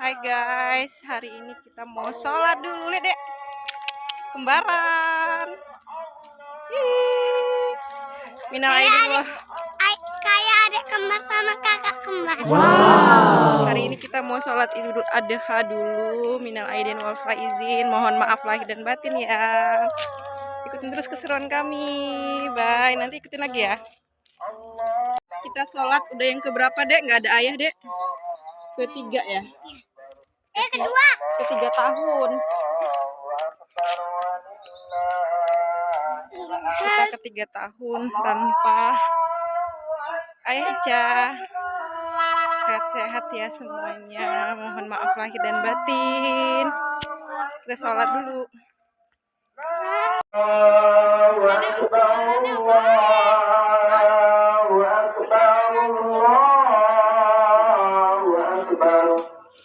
Hai guys, hari ini kita mau sholat dulu, lihat dek, kembaran. Minal aidin wal kayak adik kembar sama kakak kembar. Wow. Hari ini kita mau sholat Idul Adha dulu. Minal aidin wal faizin. Mohon maaf lahir dan batin ya. Ikutin terus keseruan kami. Bye. Nanti ikutin lagi ya. Kita sholat udah yang keberapa dek? Nggak ada ayah dek? Ketiga ya? Kedua. Ketiga tahun. Kita ketiga tahun tanpa ayah Ica. Sehat-sehat ya semuanya. Mohon maaf lahir dan batin. Kita sholat dulu.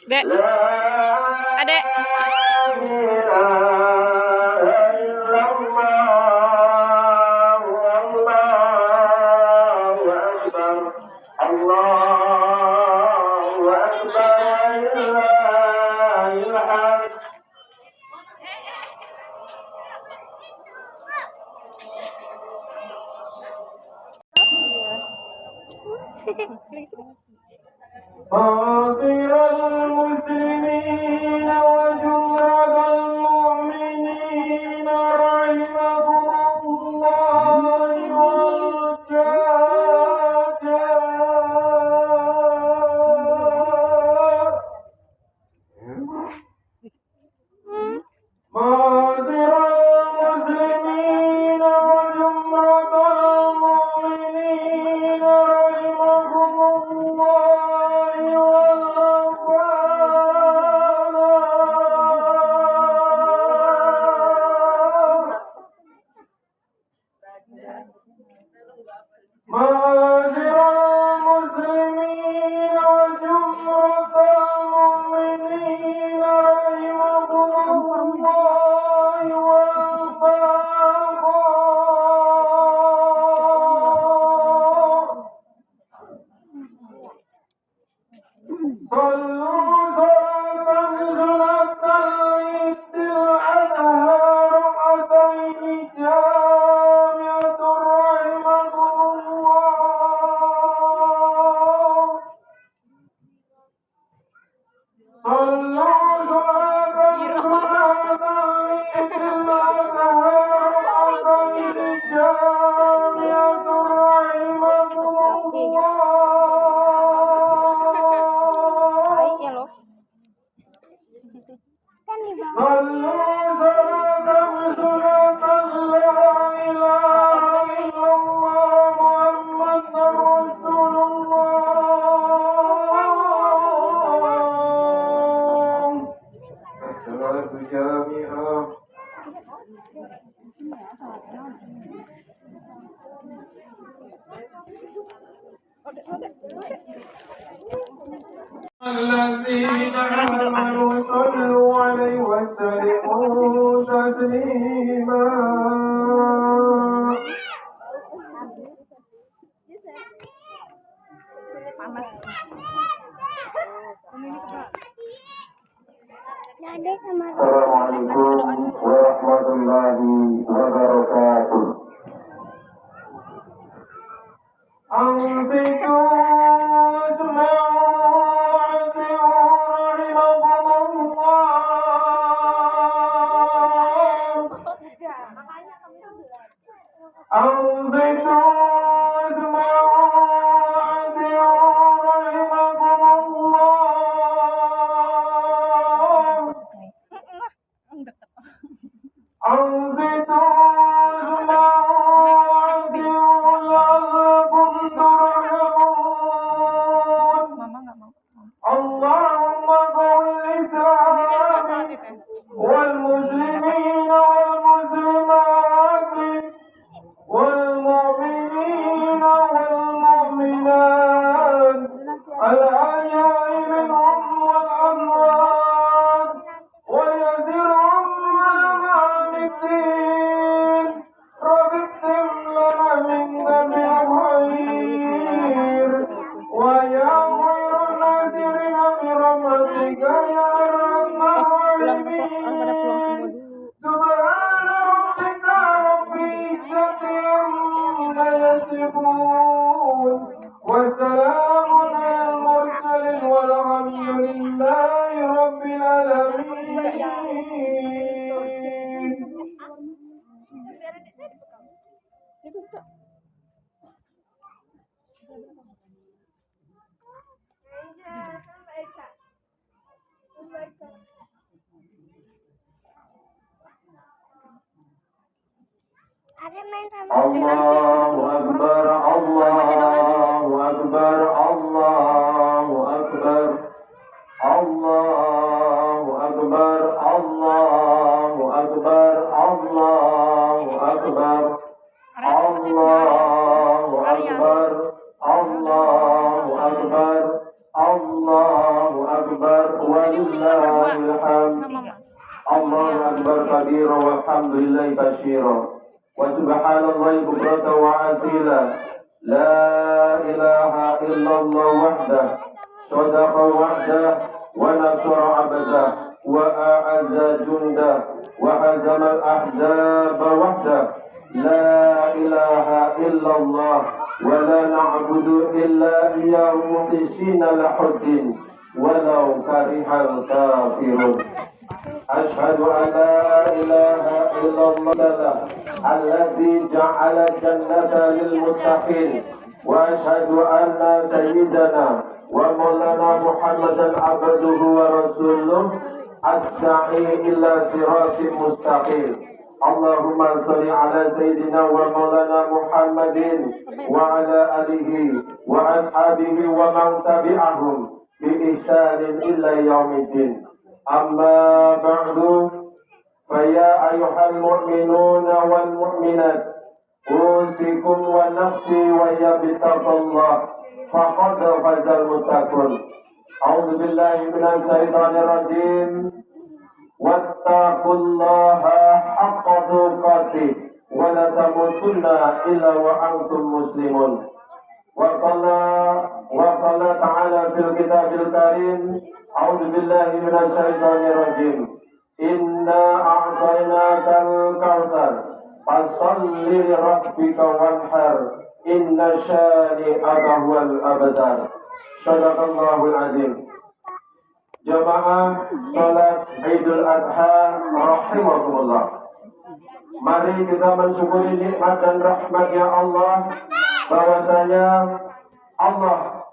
Dek, adek. معاشر المسلمين وجملة المؤمنين رحمكم الله الذين آمنوا صلوا عليه وسلموا تسليما. Assalamualaikum warahmatullahi wabarakatuh. اللهم قل الإسلام والمسلمين والمسلمات والمؤمنين عما يصفون وسلام على المرسلين والحمد لله رب العالمين. Ada main sama Allahu Akbar, Allahu Akbar, Allahu Akbar, Allahu Akbar, Allahu Akbar, Allahu Akbar, Allahu Akbar, Allahu Akbar, Allahu Akbar, walillahil hamd. Allahu Akbar kabira walhamdulillahi katsira. وسبحان الله بكرة وعسيلا لا إله إلا الله وحده صدق وحده ونصر عبده وأعز جنده وهزم الأحزاب وحده لا إله إلا الله ولا نعبد إلا إياه مخلصين له الدين ولو كره الكافرون. أشهد أن لا إله إلا الله الذي جعل الجنة للمتقين وأشهد أن سيدنا ومولانا محمدا عبده ورسوله الداعي إلى صراط مستقيم. اللهم صل على سيدنا ومولانا محمد وعلى آله وأصحابه ومن تبعهم بإحسان إلى يوم الدين. أما بعد فيا أيها المؤمنون والمؤمنات أوصيكم ونفسي ويا بتقوى الله فقد فاز المتقون. أعوذ بالله من الشيطان الرجيم واتقوا الله حق تقاته ولا تموتن إلا وأنتم مسلمون. وقال تعالى في الكتاب الكريم أعوذ بالله من الشيطان الرجيم إنا أعطيناك الكوثر فصل لربك وانحر إن شانئك هو الأبتر. صدق الله العظيم. Jamaah salat Idul Adha rahimakumullah. Mari kita mensyukuri nikmat dan rahmat-Nya Allah, bahwasanya Allah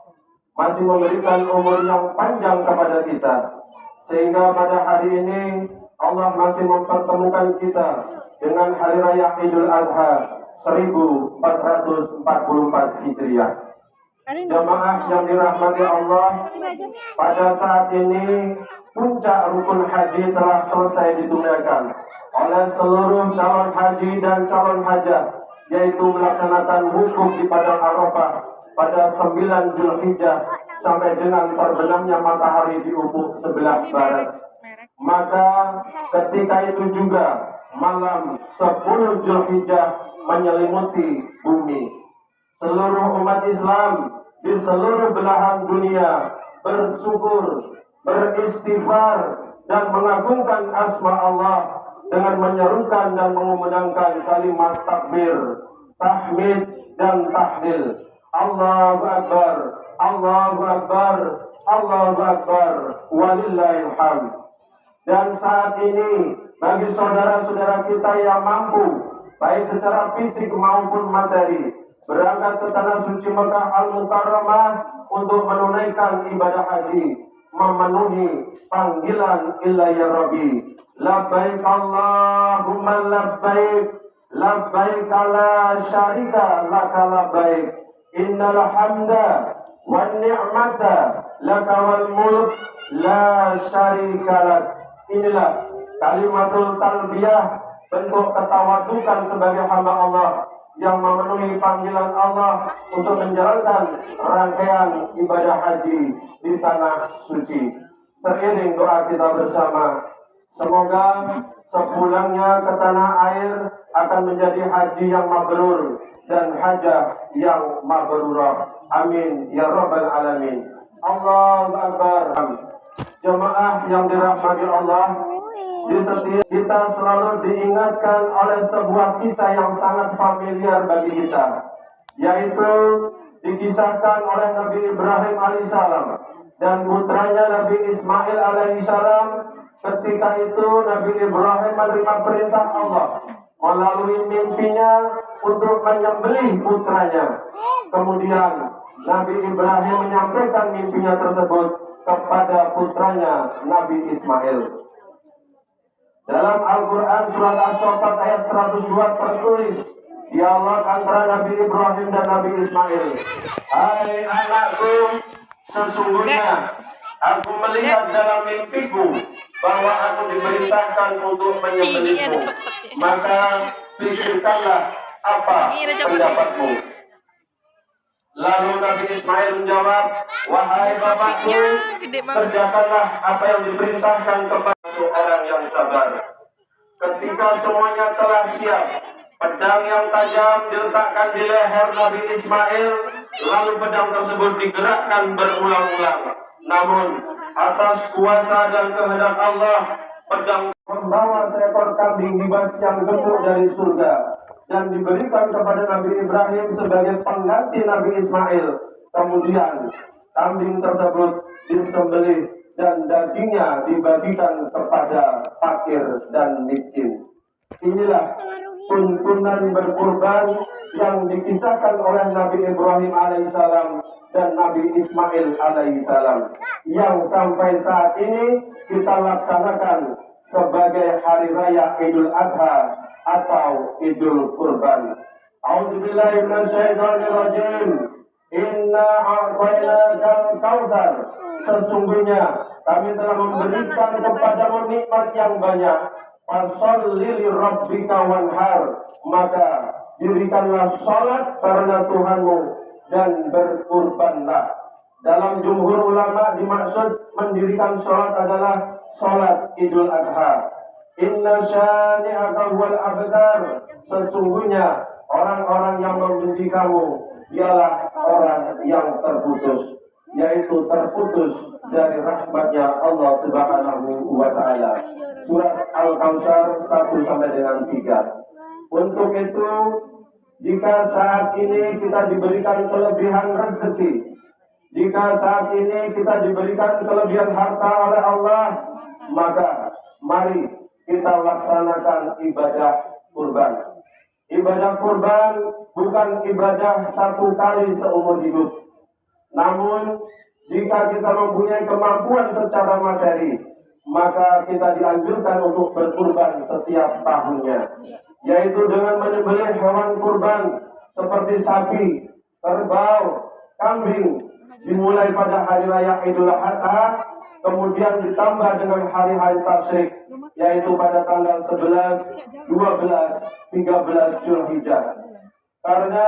masih memberikan umur yang panjang kepada kita, sehingga pada hari ini Allah masih mempertemukan kita dengan Hari Raya Idul Adha 1444 Hijriah. Jamaah yang dirahmati Allah, pada saat ini puncak rukun haji telah selesai ditunaikan oleh seluruh calon haji dan calon hajah, yaitu melaksanakan wukuf di Padang Arafah pada 9 Zulhijjah sampai dengan terbenamnya matahari di ufuk sebelah barat. Maka ketika itu juga malam 10 Zulhijjah menyelimuti bumi. Seluruh umat Islam di seluruh belahan dunia bersyukur, beristighfar dan mengagungkan asma Allah dengan menyerukan dan mengumandangkan kalimat takbir, tahmid dan tahlil. Allahu Akbar, Allahu Akbar, Allahu Akbar, walillahil hamd. Dan saat ini bagi saudara-saudara kita yang mampu baik secara fisik maupun materi berangkat ke tanah suci Mekah Al-Mukarramah untuk menunaikan ibadah haji, memenuhi panggilan illa ya Rabbi. Labbaik Allahumma labbaik, labbaik la syarika laka labbaik, innal hamda wan ni'mata laka wal mulk la syarika lak. Inilah kalimatul talbiyah, bentuk ketawadukan sebagai hamba Allah yang memenuhi panggilan Allah untuk menjalankan rangkaian ibadah haji di tanah suci. Teriring doa kita bersama, semoga sepulangnya ke tanah air akan menjadi haji yang mabrur dan hajah yang mabrurah. Amin ya rabbal alamin. Allahu Akbar. Jemaah yang dirahmati Allah, di setiap kita selalu diingatkan oleh sebuah kisah yang sangat familiar bagi kita, yaitu dikisahkan oleh Nabi Ibrahim alaihissalam dan putranya Nabi Ismail alaihissalam. Ketika itu Nabi Ibrahim menerima perintah Allah melalui mimpinya untuk menyembelih putranya. Kemudian Nabi Ibrahim menyampaikan mimpinya tersebut kepada putranya Nabi Ismail. Dalam Al-Quran surat As-Saffat ayat 102 tertulis, dialog antara Nabi Ibrahim dan Nabi Ismail. Hai anakku, sesungguhnya aku melihat dalam mimpiku bahwa aku diperintahkan untuk menyembelihmu. Maka pikirkanlah apa pendapatmu. Lalu Nabi Ismail menjawab, wahai bapakku, kerjakanlah apa yang diperintahkan kepada seorang yang sabar. Ketika semuanya telah siap, pedang yang tajam diletakkan di leher Nabi Ismail, lalu pedang tersebut digerakkan berulang-ulang. Namun atas kuasa dan kehendak Allah, pedang membawa seekor kambing dibas yang gemuk dari surga dan diberikan kepada Nabi Ibrahim sebagai pengganti Nabi Ismail. Kemudian kambing tersebut disembelih dan dagingnya dibagikan kepada fakir dan miskin. Inilah tuntunan berkurban yang dikisahkan oleh Nabi Ibrahim alaihissalam dan Nabi Ismail alaihissalam, yang sampai saat ini kita laksanakan sebagai hari raya Idul Adha atau Idul Kurban. A'udzubillahi minasyaitonirrajim. Inna a'tainakal kautsar. Sesungguhnya kami telah memberikan kepadamu nikmat yang banyak. Fasholli lirabbika wanhar. Maka dirikanlah salat karena Tuhanmu dan berkurbanlah. Dalam jumhur ulama dimaksud mendirikan salat adalah salat Idul Adha. Inna syani'aka huwal abtar. Sesungguhnya orang-orang yang membenci kamu ialah orang yang terputus, yaitu terputus dari rahmatnya Allah Subhanahu wa Ta'ala. Surat Al-Kautsar 1 sampai dengan 3. Untuk itu, jika saat ini kita diberikan kelebihan rezeki, jika saat ini kita diberikan kelebihan harta oleh Allah, maka mari kita laksanakan ibadah kurban. Ibadah kurban bukan ibadah satu kali seumur hidup. Namun, jika kita mempunyai kemampuan secara materi, maka kita dianjurkan untuk berkurban setiap tahunnya, yaitu dengan menyembelih hewan kurban seperti sapi, kerbau, kambing, dimulai pada hari raya Idul Adha, kemudian ditambah dengan hari-hari tasyrik, yaitu pada tanggal 11, 12, 13 Zulhijjah. Karena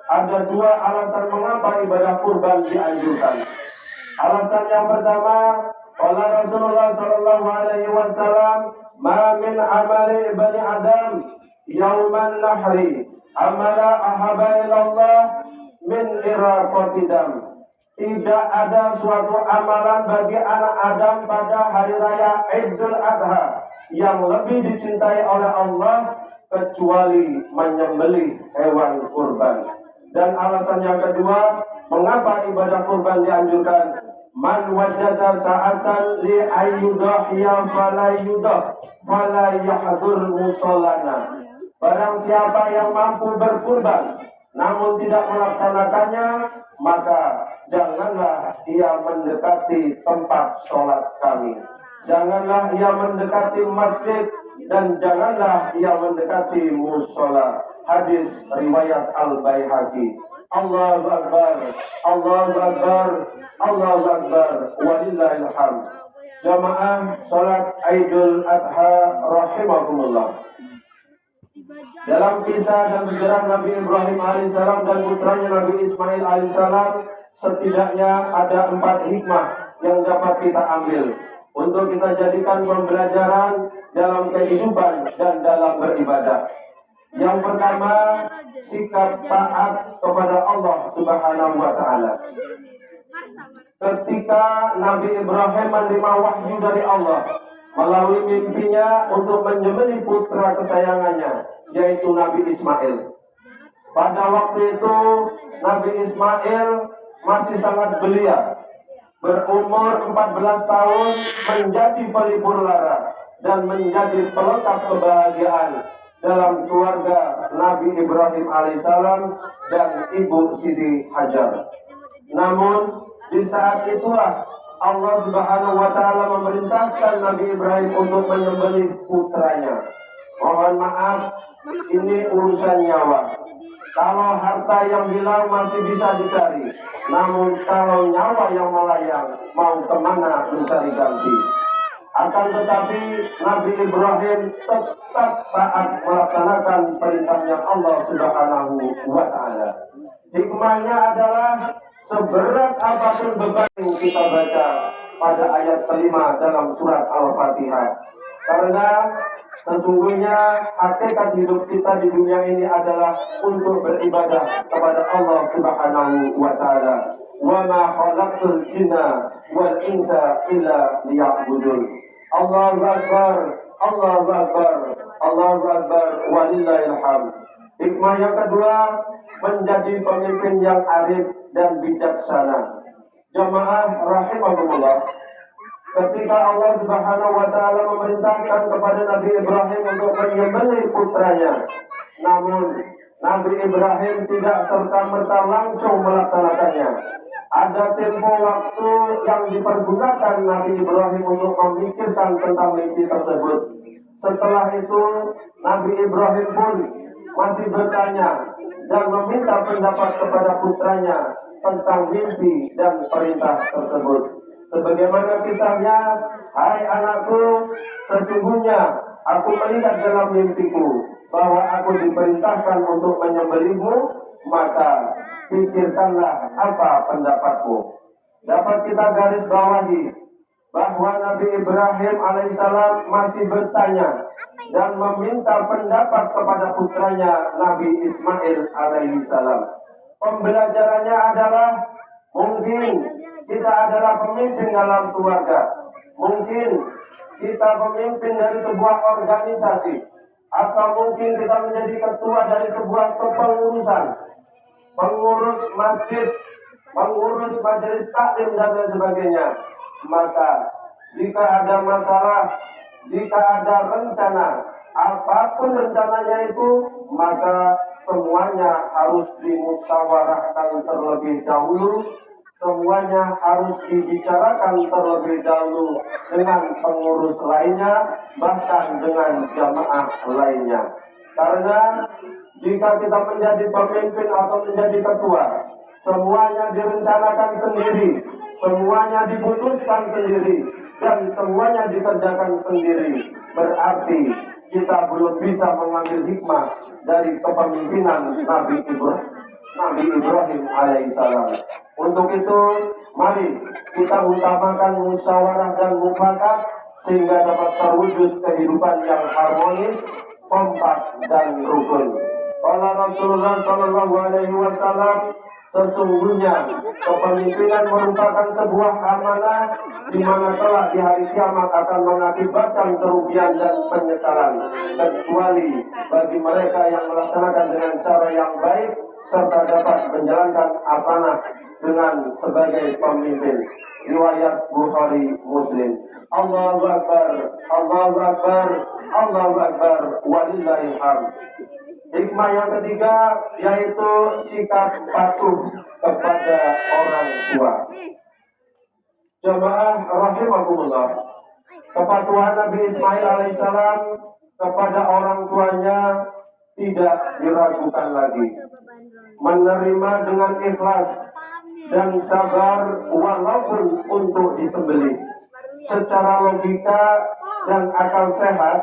ada dua alasan mengapa ibadah kurban dianjurkan. Alasan yang pertama, qala Rasulullah sallallahu alaihi wasallam, "Ma min amali bani Adam yauman nahri amala ahaba ilallah min iraqati dam." Tidak ada suatu amalan bagi anak Adam pada hari raya Idul Adha yang lebih dicintai oleh Allah kecuali menyembelih hewan kurban. Dan alasan yang kedua, mengapa ibadah kurban dianjurkan? Man wajada sa'atan li ayyudahya fala yahdur musallana. Barang siapa yang mampu berkurban namun tidak melaksanakannya, maka janganlah ia mendekati tempat sholat kami. Janganlah ia mendekati masjid dan janganlah ia mendekati musola. Hadis riwayat Al-Baihaqi. Allahu Akbar, Allahu Akbar, Allahu Akbar, walillahil hamd. Jamaah salat Idul Adha rahimakumullah. Dalam kisah dan sejarah Nabi Ibrahim alaihissalam dan putranya Nabi Ismail alaihissalam, setidaknya ada 4 hikmah yang dapat kita ambil untuk kita jadikan pembelajaran dalam kehidupan dan dalam beribadah. Yang pertama, sikap taat kepada Allah Subhanahu wa Ta'ala. Ketika Nabi Ibrahim menerima wahyu dari Allah melalui mimpinya untuk menyembelih putra kesayangannya, yaitu Nabi Ismail. Pada waktu itu Nabi Ismail masih sangat belia, berumur 14 tahun, menjadi pelipur lara dan menjadi pelengkap kebahagiaan dalam keluarga Nabi Ibrahim alaihissalam dan Ibu Siti Hajar. Namun di saat itulah Allah Subhanahu wa taala memerintahkan Nabi Ibrahim untuk menyembelih putranya. Mohon maaf, ini urusan nyawa. Kalau harta yang hilang masih bisa dicari, namun kalau nyawa yang melayang, mau kemana mencari ganti? Akan tetapi Nabi Ibrahim tetap taat melaksanakan perintahnya Allah Subhanahu wa taala. Hikmahnya adalah seberat apapun beban yang kita baca pada ayat kelima dalam surat Al-Fatihah. Karena sesungguhnya hakikat hidup kita di dunia ini adalah untuk beribadah kepada Allah Subhanahu wa taala. Wa ma khalaqtul jinna wal insa illa liya'budun. Allahu akbar, Allahu akbar, Allahu akbar, walillahil hamd. Hikmah yang kedua, menjadi pemimpin yang arif dan bijaksana. Jamaah rahimahumullah, ketika Allah Subhanahu wa taala memerintahkan kepada Nabi Ibrahim untuk menyembelih putranya, namun Nabi Ibrahim tidak serta-merta langsung melaksanakannya. Ada tempo waktu yang dipergunakan Nabi Ibrahim untuk memikirkan tentang mimpi tersebut. Setelah itu Nabi Ibrahim pun masih bertanya dan meminta pendapat kepada putranya tentang mimpi dan perintah tersebut. Sebagaimana kisahnya, hai anakku, sesungguhnya aku melihat dalam mimpiku bahwa aku diperintahkan untuk menyembelihmu, maka pikirkanlah apa pendapatmu. Dapat kita garis bawahi bahwa Nabi Ibrahim alaihissalam masih bertanya dan meminta pendapat kepada putranya Nabi Ismail alaihissalam. Pembelajarannya adalah mungkin kita adalah pemimpin dalam keluarga, mungkin kita pemimpin dari sebuah organisasi, atau mungkin kita menjadi ketua dari sebuah kepengurusan, pengurus masjid, pengurus majelis taklim dan lain sebagainya. Maka jika ada masalah, jika ada rencana, apapun rencananya itu, maka semuanya harus dimusyawarahkan terlebih dahulu, semuanya harus dibicarakan terlebih dahulu dengan pengurus lainnya, bahkan dengan jamaah lainnya. Karena jika kita menjadi pemimpin atau menjadi ketua, semuanya direncanakan sendiri, semuanya diputuskan sendiri, dan semuanya dikerjakan sendiri. Berarti kita belum bisa mengambil hikmah dari kepemimpinan Nabi Ibrahim alaihissalam. Untuk itu, mari kita utamakan musyawarah dan mufakat sehingga dapat terwujud kehidupan yang harmonis, kompak dan rukun. Qala Rasulullah sallallahu alaihi wasallam, sesungguhnya kepemimpinan merupakan sebuah amanah di mana kelak di hari kiamat akan mengakibatkan kerugian dan penyesalan, kecuali bagi mereka yang melaksanakan dengan cara yang baik serta dapat menjalankan amanah dengan sebagai pemimpin. Riwayat Bukhari Muslim. Allahu Akbar, Allahu Akbar, Allahu Akbar, walillahil hamd. Hikmah yang ketiga yaitu sikap patuh kepada orang tua. Jamaah rahimakumullah, kepatuhan Nabi Ismail alaihissalam kepada orang tuanya tidak diragukan lagi. Menerima dengan ikhlas dan sabar walaupun untuk disembelih. Secara logika dan akal sehat,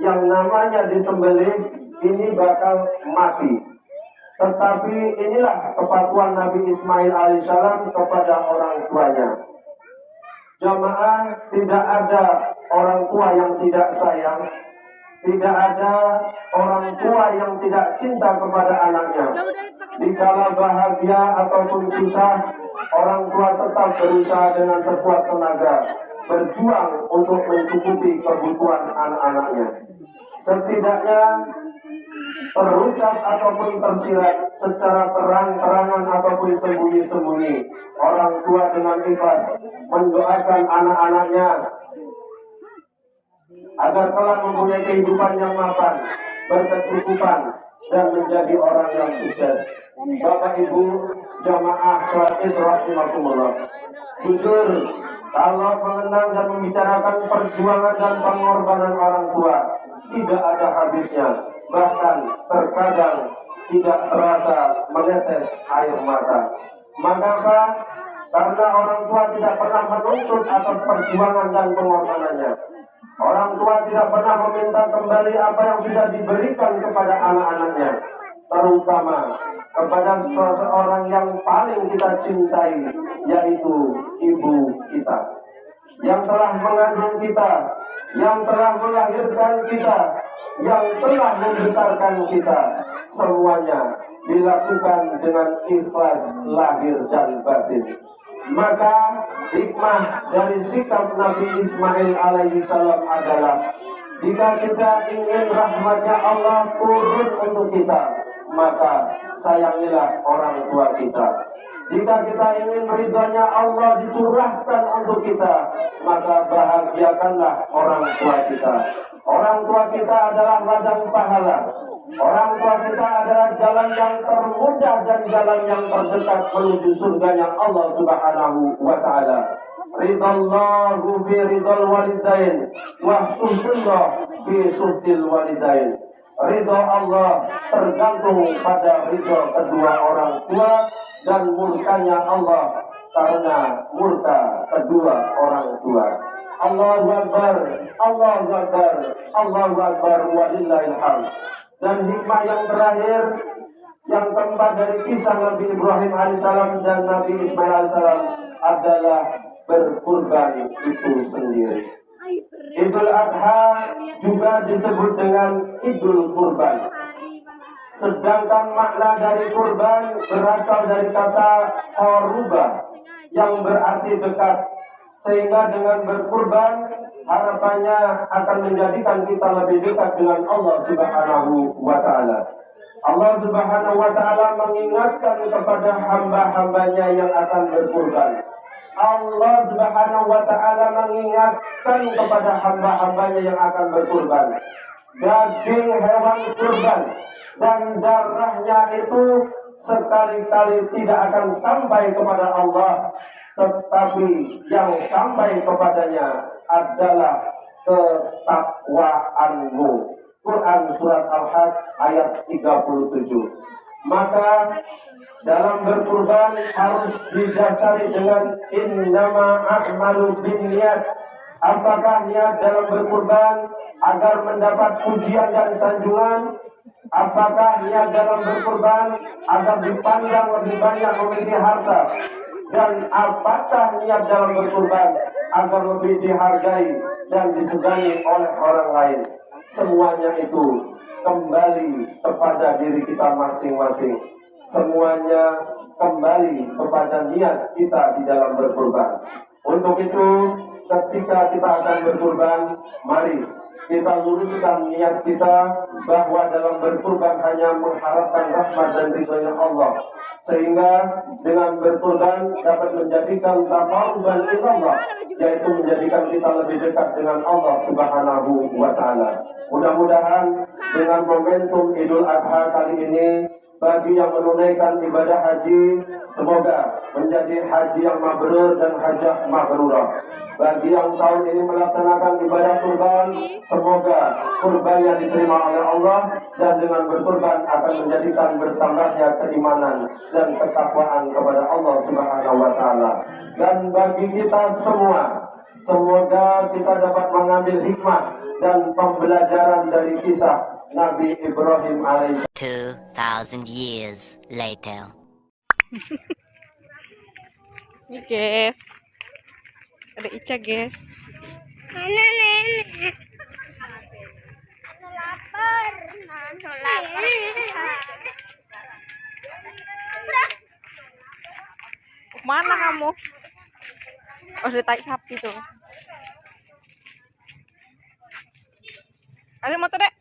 yang namanya disembelih ini bakal mati. Tetapi inilah kepatuhan Nabi Ismail alaihissalam kepada orang tuanya. Jamaah, tidak ada orang tua yang tidak sayang, tidak ada orang tua yang tidak cinta kepada anaknya. Dikala bahagia ataupun susah, orang tua tetap berusaha dengan sekuat tenaga berjuang untuk mencukupi kebutuhan anak-anaknya. setidaknya terucap ataupun tersirat secara terang-terangan ataupun sembunyi-sembunyi, orang tua dengan ikhlas mendoakan anak-anaknya agar telah mempunyai kehidupan yang mapan, berkecukupan, dan menjadi orang yang sukses. Bapak Ibu jamaah sholat Id rahimakumullah, jujur kalau mengenang dan membicarakan perjuangan dan pengorbanan orang tua tidak ada habisnya, bahkan terkadang tidak terasa menetes air mata. Mengapa? Karena orang tua tidak pernah menuntut atas perjuangan dan pengorbanannya. Orang tua tidak pernah meminta kembali apa yang sudah diberikan kepada anak-anaknya, terutama kepada seseorang yang paling kita cintai, yaitu ibu kita, yang telah mengandung kita, yang telah melahirkan kita, yang telah membesarkan kita. Semuanya dilakukan dengan ikhlas lahir dan batin. Maka hikmah dari sikap Nabi Ismail alaihi salam adalah, jika kita ingin rahmatnya Allah turun untuk kita, maka sayangilah orang tua kita. Jika kita ingin ridhonya Allah dicurahkan untuk kita, maka bahagiakanlah orang tua kita. Orang tua kita adalah ladang pahala. Orang tua kita adalah jalan yang termudah dan jalan yang terdekat menuju surganya Allah Subhanahu wa Ta'ala. Ridallahu fi ridal walidain wa suhullah fi suhtil walidain. Ridho Allah tergantung pada ridho kedua orang tua, dan murkanya Allah karena murka kedua orang tua. Allahu Akbar, Allahu Akbar, Allahu Akbar, walillahil hamd. Dan hikmah yang terakhir, yang keempat dari kisah Nabi Ibrahim alaihissalam dan Nabi Ismail alaihissalam adalah berkurban itu sendiri. Idul Adha juga disebut dengan Idul Kurban. Sedangkan makna dari kurban berasal dari kata koruba yang berarti dekat. Sehingga dengan berkurban harapannya akan menjadikan kita lebih dekat dengan Allah Subhanahu wa Ta'ala. Allah Subhanahu wa Ta'ala mengingatkan kepada hamba-hambanya yang akan berkurban. Allah Subhanahu wa Ta'ala mengingatkan kepada hamba-hambanya yang akan berkurban. Daging hewan kurban dan darahnya itu sekali-kali tidak akan sampai kepada Allah, tetapi yang sampai kepadanya adalah ketakwaanmu. Quran surat Al-Hajj ayat 37. Maka dalam berkurban harus didasari dengan innama a'malu binniyat. Apakah niat dalam berkurban agar mendapat pujian dan sanjungan? Apakah niat dalam berkurban agar dipandang lebih banyak memiliki harta? Dan apakah niat dalam berkurban agar lebih dihargai dan disegani oleh orang lain? Semuanya itu kembali kepada diri kita masing-masing. Semuanya kembali kepada niat kita di dalam berkurban. Untuk itu, ketika kita akan berkurban, mari kita luruskan niat kita bahwa dalam berkurban hanya mengharapkan rahmat dan ridhonya Allah, sehingga dengan berkurban dapat menjadikan taqarruban ila Allah, yaitu menjadikan kita lebih dekat dengan Allah Subhanahu wa Ta'ala. Mudah-mudahan dengan momentum Idul Adha kali ini, bagi yang menunaikan ibadah haji, semoga menjadi haji yang mabrur dan hajah mabrurah. Bagi yang tahun ini melaksanakan ibadah kurban, semoga kurbannya diterima oleh Allah, dan dengan berkurban akan menjadikan bertambahnya keimanan dan ketakwaan kepada Allah Subhanahu wa Ta'ala. Dan bagi kita semua, semoga kita dapat mengambil hikmah dan pembelajaran dari kisah Nabi Ibrahim alaihi 2000 years later. Ini guys, ada Ica guys. Nenek. Lapar. Lapar. Mana kamu? Oh, udah tai sapi tuh. Ada motor dek.